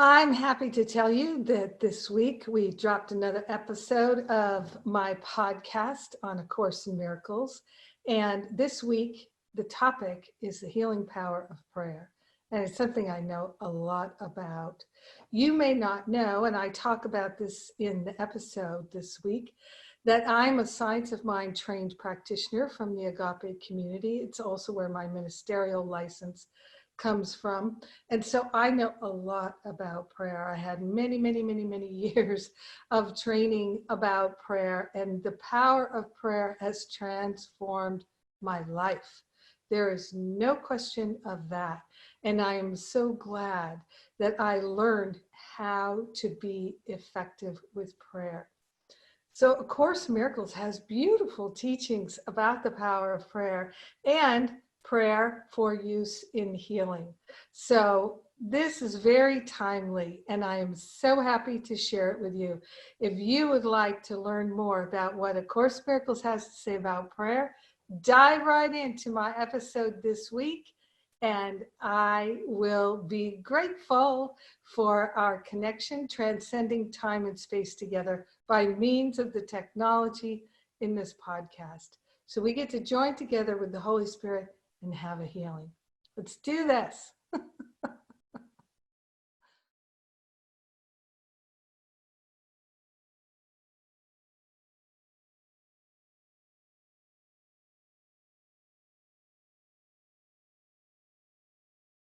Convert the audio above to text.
I'm happy to tell you that this week we dropped another episode of my podcast on A Course in Miracles. And this week, the topic is the healing power of prayer. And it's something I know a lot about. You may not know, and I talk about this in the episode this week, that I'm a Science of Mind trained practitioner from the Agape community. It's also where my ministerial license comes from. And so I know a lot about prayer. I had many years of training about prayer, and the power of prayer has transformed my life. There is no question of that. And I am so glad that I learned how to be effective with prayer. So A Course in Miracles has beautiful teachings about the power of prayer and prayer for use in healing. So this is very timely, and I am so happy to share it with you. If you would like to learn more about what A Course in Miracles has to say about prayer, dive right into my episode this week, and I will be grateful for our connection, transcending time and space together by means of the technology in this podcast. So we get to join together with the Holy Spirit and have a healing. Let's do this.